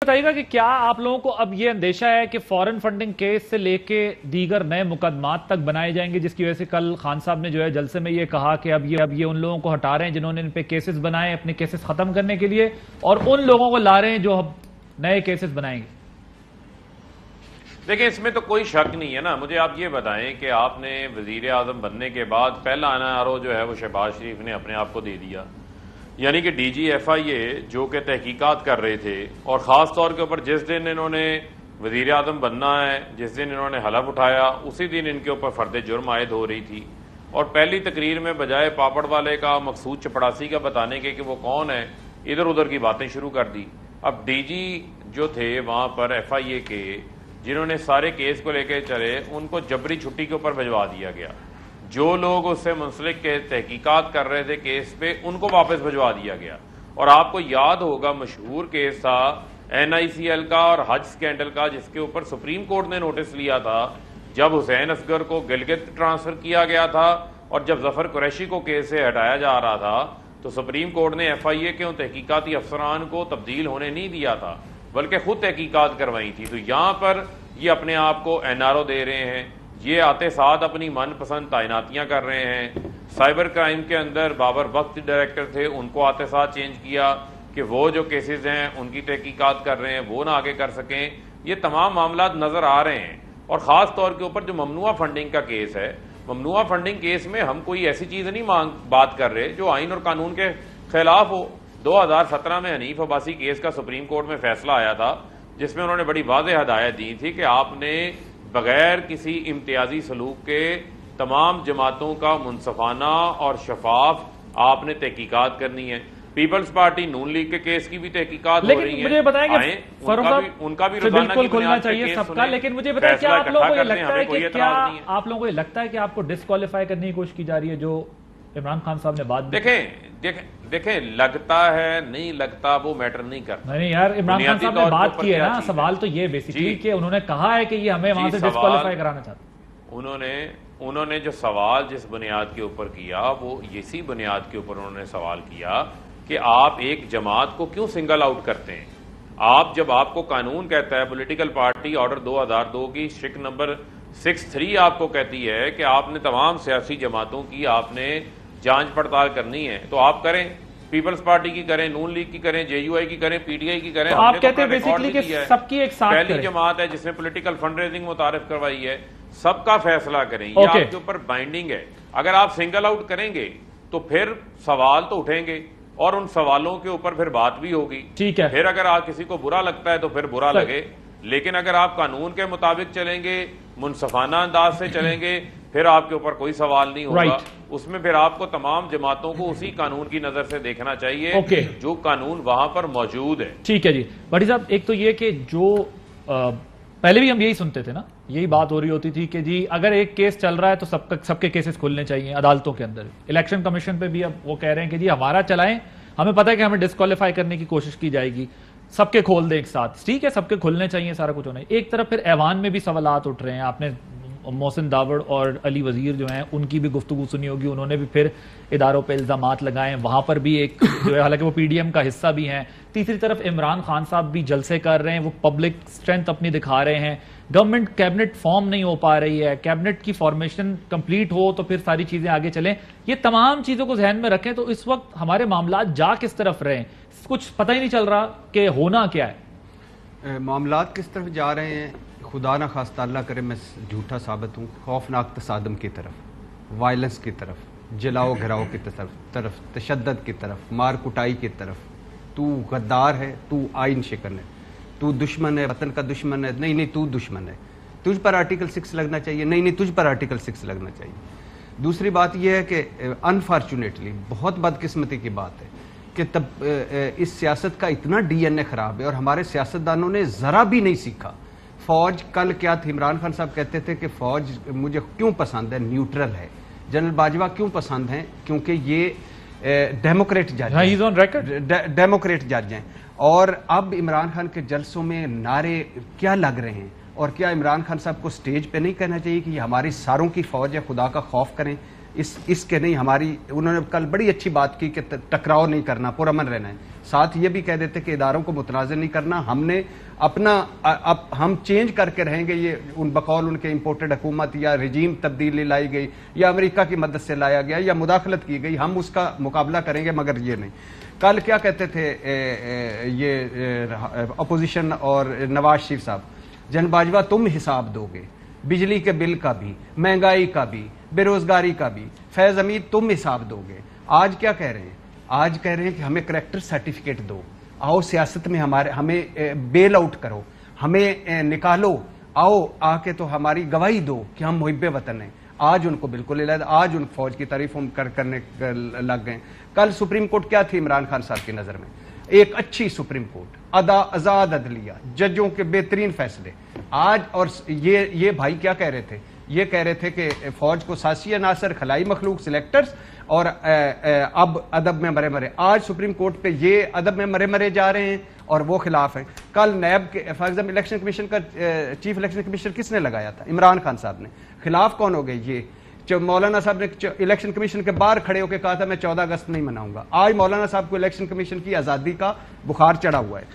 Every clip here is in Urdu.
بتائیے گا کہ کیا آپ لوگوں کو اب یہ اندیشہ ہے کہ فورن فنڈنگ کیس سے لے کے دیگر نئے مقدمات تک بنائے جائیں گے، جس کی وجہ سے کل خان صاحب نے جو ہے جلسے میں یہ کہا کہ اب یہ ان لوگوں کو ہٹا رہے ہیں جنہوں نے ان پہ کیسز بنائے اپنے کیسز ختم کرنے کے لیے، اور ان لوگوں کو لا رہے ہیں جو اب نئے کیسز بنائیں گے؟ دیکھیں، اس میں تو کوئی شک نہیں ہے نا۔ مجھے آپ یہ بتائیں کہ آپ نے وزیر اعظم بننے کے بعد پہلا NRO جو ہے وہ شہباز شریف نے اپنے آپ کو دے دیا، یعنی کہ ڈی جی FIA جو کہ تحقیقات کر رہے تھے، اور خاص طور کے اوپر جس دن انہوں نے وزیر اعظم بننا ہے، جس دن انہوں نے حلف اٹھایا، اسی دن ان کے اوپر فرد جرم عائد ہو رہی تھی، اور پہلی تقریر میں بجائے پاپڑ والے کا مقصود چپڑاسی کا بتانے کے کہ وہ کون ہے، ادھر ادھر کی باتیں شروع کر دی۔ اب ڈی جی جو تھے وہاں پر FIA کے، جنہوں نے سارے کیس کو لے کے چلے، ان کو جبری چھٹی کے اوپر بھجوا دیا گیا۔ جو لوگ اس سے منسلک کے تحقیقات کر رہے تھے کیس پہ، ان کو واپس بھجوا دیا گیا۔ اور آپ کو یاد ہوگا مشہور کیس تھا NICL کا اور حج سکینڈل کا، جس کے اوپر سپریم کورٹ نے نوٹس لیا تھا جب حسین اصغر کو گلگت ٹرانسفر کیا گیا تھا، اور جب ظفر قریشی کو کیس سے ہٹایا جا رہا تھا، تو سپریم کورٹ نے FIA کے ان تحقیقاتی افسران کو تبدیل ہونے نہیں دیا تھا، بلکہ خود تحقیقات کروائی تھی۔ تو یہاں پر یہ اپنے آپ کو NRO دے رہے ہیں، یہ آتے ساتھ اپنی من پسند تعیناتیاں کر رہے ہیں۔ سائبر کرائم کے اندر بابر وقت ڈائریکٹر تھے، ان کو آتے ساتھ چینج کیا کہ وہ جو کیسز ہیں ان کی تحقیقات کر رہے ہیں، وہ نہ آگے کر سکیں۔ یہ تمام معاملات نظر آ رہے ہیں۔ اور خاص طور کے اوپر جو ممنوعہ فنڈنگ کا کیس ہے، ممنوعہ فنڈنگ کیس میں ہم کوئی ایسی چیز نہیں بات کر رہے جو آئین اور قانون کے خلاف ہو۔ 2017 میں حنیف عباسی کیس کا سپریم کورٹ میں فیصلہ آیا تھا، جس میں انہوں نے بڑی واضح ہدایت دی تھی کہ آپ نے بغیر کسی امتیازی سلوک کے تمام جماعتوں کا منصفانہ اور شفاف آپ نے تحقیقات کرنی ہے۔ پیپلز پارٹی نون لیگ کے کیس کی بھی تحقیقات ہو رہی ہیں، لیکن مجھے بتائیں کہ ان کا بھی روزانہ بالکل کھلنا چاہیے سب کا، لیکن مجھے بتائیں کیا آپ لوگوں کو یہ لگتا ہے کہ کیا آپ لوگوں کو یہ لگتا ہے کہ آپ کو ڈسکوالیفائی کرنے کی کوشش کی جا رہی ہے جو عمران خان صاحب نے بات دیکھیں لگتا ہے نہیں لگتا وہ میٹر نہیں کرتا۔ نہیں یار، عمران خان صاحب نے بات کی ہے نا، سوال تو یہ بیسیکلی کہ انہوں نے کہا ہے کہ یہ ہمیں وہاں سے ڈسکوالیفائی کرانا چاہتے ہیں۔ انہوں نے جو سوال جس بنیاد کے اوپر کیا، وہ اسی بنیاد کے اوپر انہوں نے سوال کیا کہ آپ ایک جماعت کو کیوں سنگل آؤٹ کرتے ہیں؟ جب آپ کو قانون کہتا ہے، پولیٹیکل پارٹی آرڈر 2002 کی شک نمبر 63 آپ کو کہتی ہے کہ آپ نے تمام سیاسی جماعتوں کی آپ نے جانچ پڑتال کرنی ہے، تو آپ کریں۔ پیپلز پارٹی کی کریں، نون لیگ کی کریں، JUI کی کریں، PTI کی کریں۔ آپ کہتے ہیں بیسیکلی کہ سب کی ایک ساتھ کریں۔ پہلی جماعت ہے جس نے پولیٹیکل فنڈ ریزنگ متعارف کروائی ہے، سب کا فیصلہ کریں، یہ آپ کے اوپر بائنڈنگ ہے۔ اگر آپ سنگل آؤٹ کریں گے تو پھر سوال تو اٹھیں گے، اور ان سوالوں کے اوپر پھر بات بھی ہوگی۔ ٹھیک ہے، پھر اگر آپ کسی کو برا لگتا ہے تو پھر برا لگے، لیکن اگر آپ قانون کے مطابق چلیں گے، منصفانہ انداز سے چلیں گے، پھر آپ کے اوپر کوئی سوال نہیں ہوگا۔ اس میں پھر آپ کو تمام جماعتوں کو اسی قانون کی نظر سے دیکھنا چاہیے جو قانون وہاں پر موجود ہے۔ ٹھیک ہے جی بھٹی صاحب، ایک تو یہ کہ جو پہلے بھی ہم یہی سنتے تھے نا، یہی بات ہو رہی ہوتی تھی کہ جی اگر ایک کیس چل رہا ہے تو سب کے کیسز کھلنے چاہیے عدالتوں کے اندر۔ الیکشن کمیشن پہ بھی اب وہ کہہ رہے ہیں کہ جی ہمارا چلائیں، ہمیں پتہ ہے کہ ہمیں ڈسکوالیفائی کرنے کی کوشش کی جائے گی، سب کے کھول دیں ایک ساتھ۔ ٹھیک ہے، سب کے کھلنے چاہیے، سارا کچھ ہونا ہے۔ ایک طرف پھر ایوان میں بھی سوالات اٹھ رہے ہیں، آپ نے محسن داوڑ اور علی وزیر جو ہیں ان کی بھی گفتگو سنی ہوگی، انہوں نے بھی پھر اداروں پہ الزامات لگائے، وہاں پر بھی ایک جو ہے، حالانکہ وہ PDM کا حصہ بھی ہیں۔ تیسری طرف عمران خان صاحب بھی جلسے کر رہے ہیں، وہ پبلک اسٹرینتھ اپنی دکھا رہے ہیں، گورنمنٹ کیبنٹ فارم نہیں ہو پا رہی ہے، کیبنٹ کی فارمیشن کمپلیٹ ہو تو پھر ساری چیزیں آگے چلیں۔ یہ تمام چیزوں کو ذہن میں رکھیں تو اس وقت ہمارے معاملات جا کس طرف رہے ہیں، کچھ پتہ ہی نہیں چل رہا کہ ہونا کیا ہے۔ معاملات کس طرف جا رہے ہیں، خدا نہ خواستہ اللہ کرے میں جھوٹا ثابت ہوں، خوفناک تصادم کی طرف، وائلنس کی طرف، جلاؤ گھراؤ کی طرف، تشدد کی طرف، مار کٹائی کی طرف۔ تو غدار ہے، تو آئین شکن ہے، تو دشمن ہے، وطن کا دشمن ہے، نہیں تو دشمن ہے، تجھ پر آرٹیکل 6 لگنا چاہیے، نہیں تجھ پر آرٹیکل 6 لگنا چاہیے۔ دوسری بات یہ ہے کہ انفارچونیٹلی بہت بدقسمتی کی بات ہے کہ تب اس سیاست کا اتنا DNA خراب ہے، اور ہمارے سیاستدانوں نے ذرا بھی نہیں سیکھا۔ فوج کل کیا تھا، عمران خان صاحب کہتے تھے کہ فوج مجھے کیوں پسند ہے، نیوٹرل ہے۔ جنرل باجوہ کیوں پسند ہیں؟ کیونکہ یہ ڈیموکریٹ جج ہیں، ڈیموکریٹ جج ہیں۔ اور اب عمران خان کے جلسوں میں نعرے کیا لگ رہے ہیں، اور کیا عمران خان صاحب کو سٹیج پہ نہیں کہنا چاہیے کہ یہ ہماری ساروں کی فوج ہے، خدا کا خوف کریں؟ اس کے نہیں. ہماری انہوں نے کل بڑی اچھی بات کی کہ ٹکراؤ نہیں کرنا, پرامن رہنا ہے. ساتھ یہ بھی کہہ دیتے کہ اداروں کو متنازع نہیں کرنا. ہم نے اپنا اب ہم چینج کر کے رہیں گے. یہ ان بقول ان کے امپورٹڈ حکومت یا رجیم تبدیلی لائی گئی یا امریکہ کی مدد سے لایا گیا یا مداخلت کی گئی, ہم اس کا مقابلہ کریں گے, مگر یہ نہیں. کل کیا کہتے تھے یہ اپوزیشن اور نواز شریف صاحب, جن باجوہ تم حساب دو گے, بجلی کے بل کا بھی, مہنگائی کا بھی, بے روزگاری کا بھی. فیض حمید تم حساب دو گے. آج کیا کہہ رہے ہیں؟ آج کہہ رہے ہیں کہ ہمیں کریکٹر سرٹیفکیٹ دو, آؤ سیاست میں ہمیں بیل آؤٹ کرو, ہمیں نکالو, آؤ آ کے تو ہماری گواہی دو کہ ہم محب وطن ہیں. آج ان کو بالکل علیحدہ, آج ان فوج کی تعریف ہم کرنے لگ گئے. کل سپریم کورٹ کیا تھی عمران خان صاحب کی نظر میں؟ ایک اچھی سپریم کورٹ, آزاد عدلیہ, ججوں کے بہترین فیصلے. آج اور یہ بھائی کیا کہہ رہے تھے؟ یہ کہہ رہے تھے کہ فوج کو سیاسی عناصر, خلائی مخلوق, سلیکٹرز, اور اب ادب میں مرے. آج سپریم کورٹ پہ یہ ادب میں مرے جا رہے ہیں اور وہ خلاف ہیں. کل نیب کے فار ایگزامپل الیکشن کمیشن کا چیف الیکشن کمیشنر کس نے لگایا تھا؟ عمران خان صاحب نے. خلاف کون ہو گئے؟ یہ مولانا صاحب نے الیکشن کمیشن کے باہر کھڑے ہو کے کہا تھا میں 14 اگست نہیں مناؤں گا. آج مولانا صاحب کو الیکشن کمیشن کی آزادی کا بخار چڑھا ہوا ہے.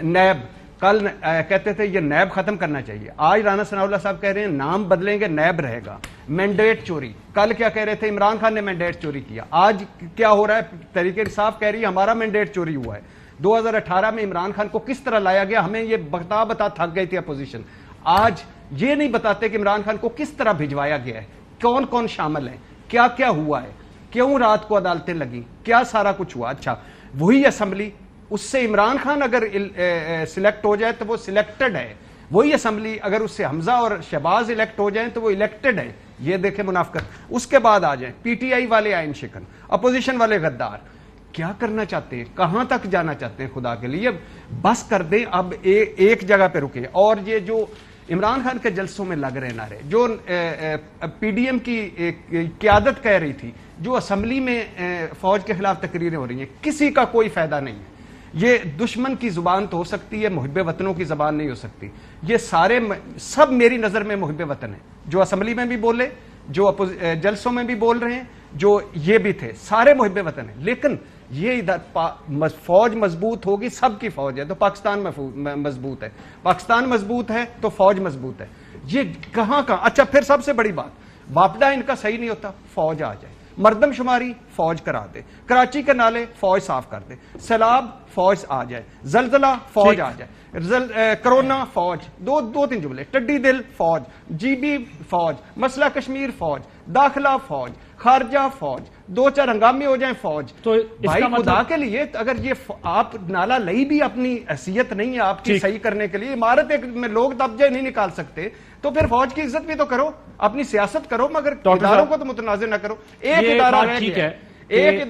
نیب کل کہتے تھے یہ نیب ختم کرنا چاہیے, آج رانا ثناء اللہ صاحب کہہ رہے ہیں نام بدلیں گے, نیب رہے گا. مینڈیٹ چوری, کل کیا کہہ رہے تھے؟ عمران خان نے مینڈیٹ چوری کیا. آج کیا ہو رہا ہے؟ تحریک انصاف کہہ رہی ہے ہمارا مینڈیٹ چوری ہوا ہے. 2018 میں عمران خان کو کس طرح لایا گیا, ہمیں یہ بتا تھک گئی تھی اپوزیشن. آج یہ نہیں بتاتے کہ عمران خان کو کس طرح بھجوایا گیا ہے, کون کون شامل ہیں, کیا کیا ہوا ہے, کیوں رات کو عدالتیں لگیں, کیا سارا کچھ ہوا. اچھا وہی اسمبلی, اس سے عمران خان اگر سلیکٹ ہو جائے تو وہ سلیکٹڈ ہے. وہی اسمبلی اگر اس سے حمزہ اور شہباز الیکٹ ہو جائیں تو وہ الیکٹڈ ہے. یہ دیکھیں منافقت. اس کے بعد آ جائیں پی ٹی آئی والے آئین شکن, اپوزیشن والے غدار. کیا کرنا چاہتے ہیں, کہاں تک جانا چاہتے ہیں؟ خدا کے لیے بس کر دیں, اب ایک جگہ پہ رکے. اور یہ جو عمران خان کے جلسوں میں لگ رہے نعرے, جو پی ڈی ایم کی قیادت کہہ رہی تھی, جو اسمبلی میں فوج کے خلاف تقریریں ہو رہی ہیں, کسی کا کوئی فائدہ نہیں ہے. یہ دشمن کی زبان تو ہو سکتی ہے, محب وطنوں کی زبان نہیں ہو سکتی. یہ سارے سب میری نظر میں محب وطن ہیں, جو اسمبلی میں بھی بولے, جو جلسوں میں بھی بول رہے ہیں, جو یہ بھی تھے, سارے محب وطن ہیں. لیکن یہ ادھر فوج مضبوط ہوگی, سب کی فوج ہے تو پاکستان مضبوط ہے, پاکستان مضبوط ہے تو فوج مضبوط ہے. یہ کہاں. اچھا پھر سب سے بڑی بات, واپڈا ان کا صحیح نہیں ہوتا, فوج آ جائے. مردم شماری فوج کرا دے, کراچی کے نالے فوج صاف کر دے, سیلاب فوج آ جائے, زلزلہ فوج آ جائے, کرونا فوج, دو تین جملے, ٹڈی دل فوج, جی بی فوج, مسئلہ کشمیر فوج, داخلہ فوج, خارجہ فوج, 2-4 ہنگامے ہو جائیں فوج. تو بھائی خدا کے لیے اگر یہ آپ نالا لئی بھی اپنی حیثیت نہیں ہے آپ کی صحیح کرنے کے لیے, عمارت میں لوگ دبجے نہیں نکال سکتے, تو پھر فوج کی عزت بھی تو کرو, اپنی سیاست کرو, مگر اداروں کو تو متنازع نہ کرو. ایک ادارہ رہ گیا, ایک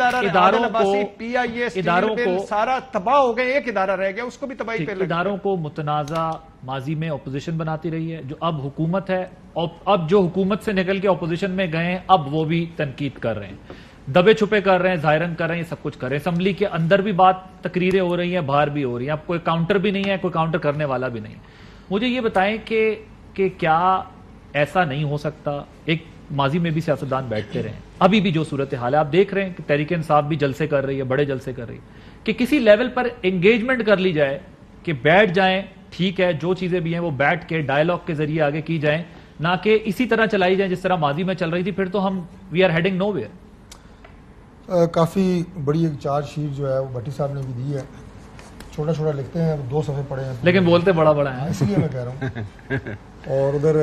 اداروں کو سارا تباہ ہو گئے, ایک ادارہ رہ گیا, اس کو بھی تباہی پہ لگا. اداروں کو متنازع ماضی میں اپوزیشن بناتی رہی ہے, جو اب حکومت ہے, اب جو حکومت سے نکل کے اپوزیشن میں گئے ہیں, اب وہ بھی تنقید کر رہے ہیں, دبے چھپے کر رہے ہیں, ظاہراً کر رہے ہیں, سب کچھ کر رہے ہیں. اسمبلی کے اندر بھی بات تقریریں ہو رہی ہیں, باہر بھی ہو رہی ہیں, اب کوئی کاؤنٹر بھی نہیں ہے, کوئی کاؤنٹر کرنے والا بھی نہیں. مجھے یہ بتائیں کہ کیا ایسا نہیں ہو سکتا, ایک ماضی میں بھی سیاستدان بیٹھتے رہے ہیں, ابھی بھی جو صورتحال ہے آپ دیکھ رہے ہیں کہ تحریک انصاف بھی جلسے کر رہی ہے, بڑے جلسے کر رہی ہے, کہ کسی لیول پر انگیجمنٹ کر لی جائے, کہ بیٹھ جائیں, ٹھیک ہے جو چیزیں بھی ہیں وہ بیٹھ کے ڈائیلاگ کے ذریعے آگے کی جائیں, نہ کہ اسی طرح چلائی جائیں جس طرح ماضی میں چل رہی تھی. پھر تو ہم we are heading nowhere. کافی بڑی ایک چارج شیٹ جو ہے وہ بھٹی صاحب نے بھی دی ہے, چھوٹا چھوٹا لکھتے ہیں, 2 صفحے پڑھے ہیں, لیکن بولتے بڑا بڑا ہے, اس لیے میں کہہ رہا ہوں. اور ادھر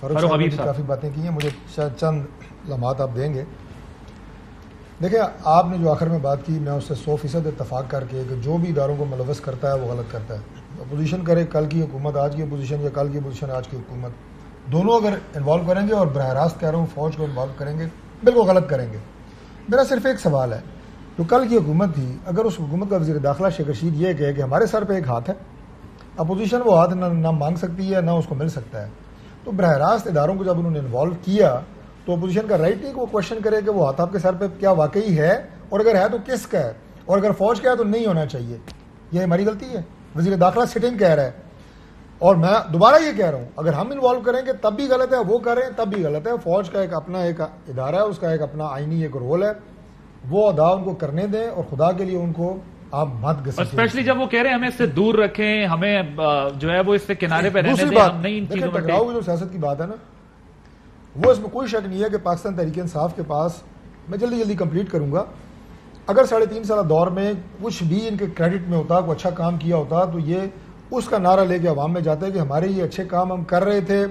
فاروق صاحب نے کافی باتیں کی ہیں, مجھے شاید چند لمحات آپ دیں گے. دیکھیں آپ نے جو آخر میں بات کی, میں اس سے 100% اتفاق کر کے, کہ جو بھی اداروں کو ملوث کرتا ہے وہ غلط کرتا ہے. اپوزیشن کرے, کل کی حکومت آج کی اپوزیشن, یا کل کی اپوزیشن آج کی حکومت, دونوں اگر انوالو کریں گے, اور براہ راست کہہ رہا ہوں فوج کو انوالو کریں گے, بالکل غلط کریں گے. میرا صرف ایک سوال ہے, جو کل کی حکومت تھی, اگر اس حکومت کا وزیر داخلہ شیخ رشید یہ کہے کہ ہمارے سر پہ ایک ہاتھ ہے, اپوزیشن وہ ہاتھ نہ مانگ سکتی ہے, نہ اس کو مل سکتا ہے, تو براہ راست اداروں کو جب انہوں نے انوالو کیا تو اپوزیشن کا رائٹ نہیں کہ وہ کوشچن کرے کہ وہ ہاتھ آپ کے سر پہ کیا واقعی ہے, اور اگر ہے تو کس کا ہے, اور اگر فوج کا ہے تو نہیں ہونا چاہیے. یہ ہماری غلطی ہے. وزیر داخلہ سٹنگ کہہ رہا ہے, اور میں دوبارہ یہ کہہ رہا ہوں اگر ہم انوالو کریں گے تب بھی غلط ہے, وہ کریں تب بھی غلط ہے. فوج کا ایک اپنا ایک ادارہ ہے, اس کا ایک اپنا آئینی ایک رول ہے, وہ ادا ان کو کرنے دیں اور خدا کے لیے ان کو آپ مت گھسیٹیں. اسپیشلی جب وہ کہہ رہے ہیں ہمیں اس سے دور رکھیں, ہمیں جو ہے وہ اس سے کنارے پہ رہنے دیں, ہم نہیں ان چیزوں میں ٹکراؤ کی جو سیاست کی بات ہے نا, وہ اس میں کوئی شک نہیں ہے کہ پاکستان تحریک انصاف کے پاس, میں جلدی کمپلیٹ کروں گا, اگر 3.5 سالہ دور میں کچھ بھی ان کے کریڈٹ میں ہوتا, کوئی اچھا کام کیا ہوتا, تو یہ اس کا نعرہ لے کے عوام میں جاتا ہے کہ ہمارے یہ اچھے کام ہم کر رہے تھے,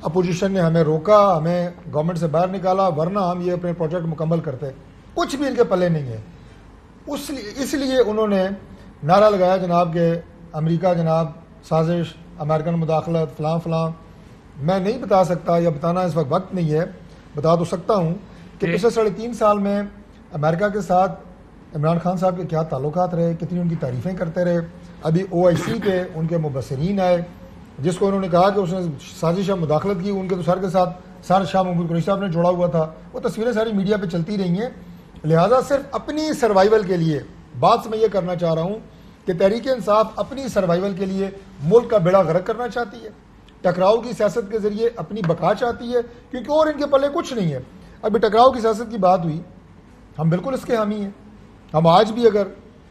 اپوزیشن نے ہمیں روکا, ہمیں گورنمنٹ سے باہر نکالا, ورنہ ہم یہ اپنے پروجیکٹ مکمل کرتے. کچھ بھی ان کے پلے نہیں ہے. اس لیے انہوں نے نعرہ لگایا جناب کہ امریکہ جناب سازش, امریکن مداخلت, فلاں فلاں. میں نہیں بتا سکتا یا بتانا اس وقت نہیں ہے, بتا تو سکتا ہوں کہ پچھلے 3.5 سال میں امریکہ کے ساتھ عمران خان صاحب کے کیا تعلقات رہے, کتنی ان کی تعریفیں کرتے رہے. ابھی OIC کے ان کے مبصرین آئے جس کو انہوں نے کہا کہ اس نے سازش یا مداخلت کی, ان کے تو سر کے ساتھ سر شاہ محمود قریشی صاحب نے جوڑا ہوا تھا. وہ تصویریں ساری میڈیا پہ چلتی رہی ہیں. لہٰذا صرف اپنی سروائیول کے لیے بات میں یہ کرنا چاہ رہا ہوں کہ تحریک انصاف اپنی سروائیول کے لیے ملک کا بیڑا غرق کرنا چاہتی ہے, ٹکراؤ کی سیاست کے ذریعے اپنی بقا چاہتی ہے, کیونکہ اور ان کے پلے کچھ نہیں ہے. ابھی ٹکراؤ کی سیاست کی بات ہوئی, ہم بالکل اس کے حامی ہیں. ہم آج بھی اگر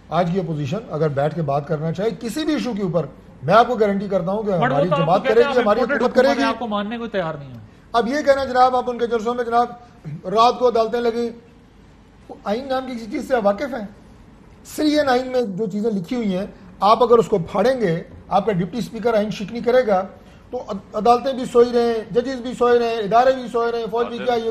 آج کی اپوزیشن اگر بیٹھ کے بات کرنا چاہے کسی بھی ایشو کے اوپر, میں آپ کو گارنٹی کرتا ہوں کہ ہماری جماعت کرے گی, ہماری حکومت کرے گی. آپ کو ماننے کو تیار نہیں ہے. اب یہ کہنا جناب آپ ان کے جلسوں میں جناب رات کو عدالتیں لگیں, آئین نام کی کسی چیز سے واقف ہیں؟ سرین آئین میں جو چیزیں لکھی ہوئی ہیں آپ اگر اس کو پھاڑیں گے, آپ کا ڈپٹی اسپیکر آئین شکنی کرے گا تو عدالتیں بھی سوئی رہے ہیں, ججز بھی سوئے رہے ہیں, ادارے بھی سوئے رہے ہیں, فوج بھی کیا یہ